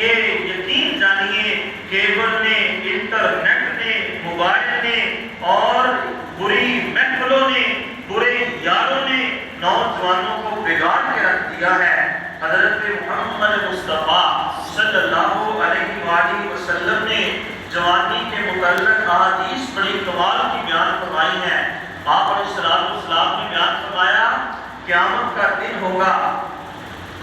یہ یقین جانیے کیبل نے، انٹرنیٹ نے، موبائل نے اور بری محفلوں نے، برے یاروں نے نوجوانوں کو بگاڑ کے رکھ دیا ہے۔ حضرت محمد مصطفیٰ صلی اللہ علیہ وآلہ وسلم نے جوانی کے متعلق احادیث بڑی کمال کی بیان فرمائی ہیں۔ آپ علیہ السلام نے بیان فرمایا قیامت کا دن ہوگا۔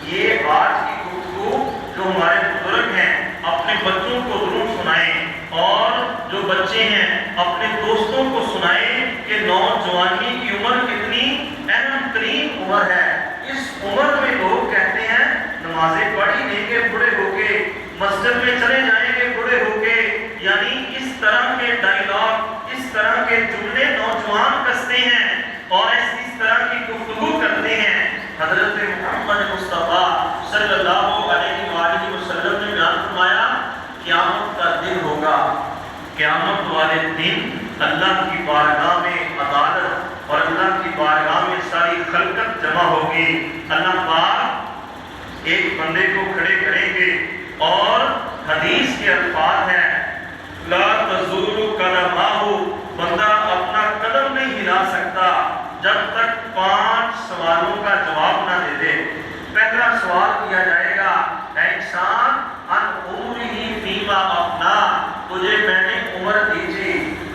یہ آج کی گفتگو جو ہمارے بزرگ ہیں اپنے بچوں کو ضرور سنائیں، اور جو بچے ہیں اپنے دوستوں کو سنائیں کہ نوجوانی کی عمر کتنی اہم ترین عمر ہے۔ اس عمر میں لوگ کہتے ہیں نمازیں پڑھی لیں گے بڑے ہو کے، مسجد میں چلے جائیں گے بڑے ہو کے، یعنی اس طرح کے ڈائلاگ، اس طرح کے جملے نوجوان کستے ہیں اور اس طرح کی گفتگو کرتے ہیں۔ حضرت محمد مصطفیٰ صلی اللہ علیہ وآلہ وسلم نے بیان فرمایا قیامت کا دن ہوگا، قیامت والے دن اللہ کی بارگاہ میں عدالت اور اللہ کی بارگاہ میں ساری خلقت جمع ہوگی۔ اللہ پاک ایک بندے کو کھڑے کریں گے اور حدیث کے الفاظ ہیں لا تزول قدمہ، بندہ اپنا قدم نہیں ہلا سکتا جب تک 5 سوالوں کا جواب نہ دے دے۔ پہلا سوال کیا جائے گا اے انسان ان عمرہ فیما افنا، تجھے میں نے عمر دی تھی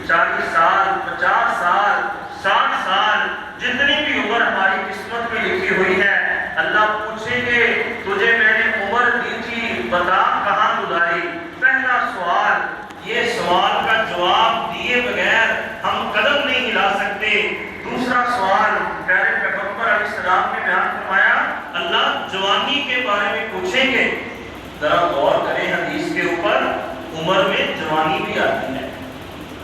40 سال، 50 سال، 60 سال، جتنی بھی عمر ہماری قسمت میں لکھی ہوئی ہے، اللہ پوچھیں گے تجھے میں نے عمر دی تھی بتا کہاں گزاری۔ پہلا سوال، یہ سوال کا جواب دیے بغیر ہم قدم نہیں ہلا سکتے۔ دوسرا سوال پیارے پیغمبر علیہ السلام نے بیان فرمایا اللہ جوانی کے بارے میں پوچھیں گے۔ ذرا غور کریں حدیث کے اوپر، عمر میں جوانی بھی آتی ہے۔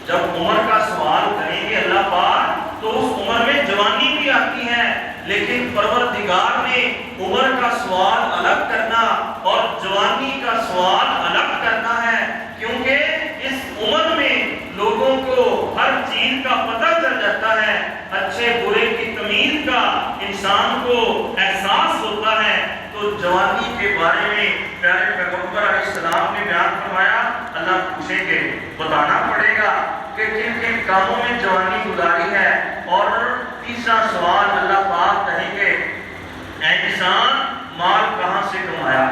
جب عمر کا سوال کریں گے اللہ پاک تو اس عمر میں جوانی بھی آتی ہے، لیکن پروردگار نے عمر کا سوال الگ کرنا اور جوانی کا سوال الگ کرنا ہے، کیونکہ اس عمر میں لوگوں کو ہر چیز کا پتہ چل جاتا ہے، اچھے برے کی تمیز کا انسان کو احساس ہوتا ہے۔ تو جوانی کے بارے میں پیارے پیغمبر علیہ السلام نے بیان فرمایا اللہ پوچھیں گے، بتانا پڑے گا کہ کن کن کاموں میں جوانی گزاری ہے۔ اور تیسرا سوال اللہ پاک کہیں گے اے انسان مال کہاں سے کمایا،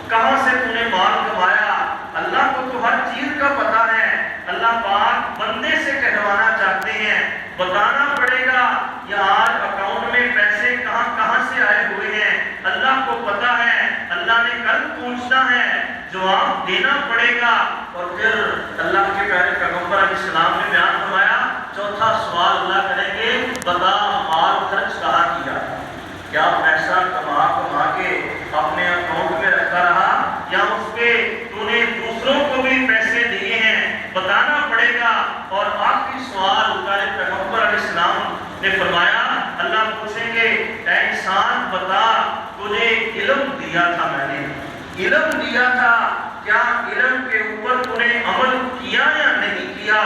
کہاں سے تو نے مال کمایا؟ اللہ کو تو ہر چیز کا پتہ ہے، اللہ پاک بندے سے کہلوانا چاہتے ہیں، بتانا پڑے گا یا آج اکاؤنٹ میں پیسے کہاں کہاں سے آئے ہوئے ہیں، اللہ کو پتہ ہے، اللہ نے کل پوچھنا ہے، جواب دینا پڑے گا۔ اور پھر اللہ کے پیارے پیغمبر علیہ السلام نے بیان فرمایا چوتھا سوال اللہ کریں گے بتا مال خرچ کہاں کیا، کیا پیسہ کما کے اپنے اکاؤنٹ میں رکھا رہا یا اس پہ تو نے دوسروں کو بھی پیسے دیے ہیں، بتانا پڑے گا۔ اور آخری سوال پیارے پیغمبر علیہ السلام نے فرمایا اللہ پوچھیں گے اے انسان بتا تجھے علم دیا تھا، میں نے علم دیا تھا، کیا علم کے اوپر تو نے عمل کیا یا نہیں کیا؟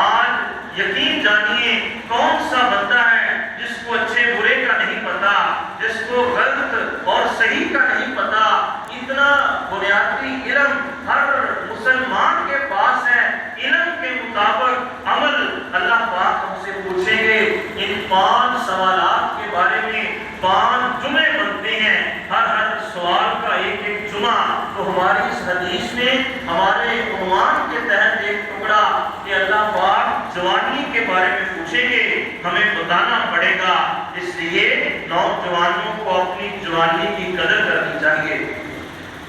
آج یقین جانیے کون سا بندہ ہے جس کو اچھے برے کا نہیں پتا، جس کو غلط اور صحیح کا نہیں پتا؟ اتنا بنیادی علم ہر مسلمان کے پاس ہے، علم کے مطابق عمل اللہ پاک ہم سے پوچھیں گے۔ ان 5 سوالات کے بارے میں 5 جمعے بنتے ہیں، ہر سوال کا ایک جمعہ۔ تو ہماری اس حدیث میں ہمارے عنوان کے تحت ایک ٹکڑا کہ اللہ پاک جوانی کے بارے میں پوچھیں گے، ہمیں بتانا پڑے گا۔ اس لیے نوجوانوں کو اپنی جوانی کی قدر کرنی چاہیے،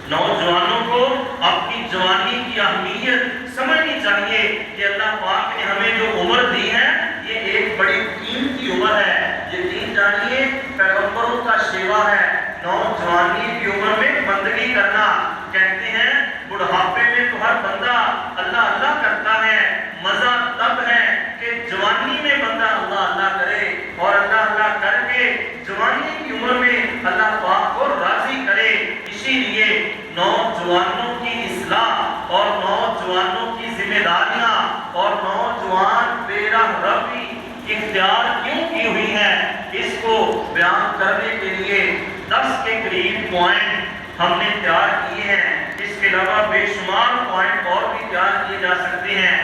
نوجوانوں کو اپنی جوانی کی اہمیت سمجھنی چاہیے کہ اللہ پاک نے ہمیں جو عمر دی ہے یہ ایک بڑی قیمتی عمر ہے۔ یقین جانیے پیغمبروں کا شیوا ہے نوجوانی کی عمر میں بندگی کرنا۔ کہتے ہیں بڑھاپے میں تو ہر بندہ اللہ اللہ کرتا ہے، مزہ تب ہے کہ جوانی میں بندہ اللہ اللہ کرے اور اللہ اللہ کر کے جوانی کی عمر میں اللہ پاک کو راضی کرے۔ اسی لیے نوجوانوں کی اصلاح اور نوجوانوں کی ذمہ داریاں اور نوجوان بے راہ روی اختیار کیوں کی ہوئی ہے، اس کو بیان کرنے کے لیے 10 کے قریب پوائنٹ ہم نے تیار کیے ہیں۔ اس کے علاوہ بے شمار پوائنٹ اور بھی بیان کیے جا سکتے ہیں.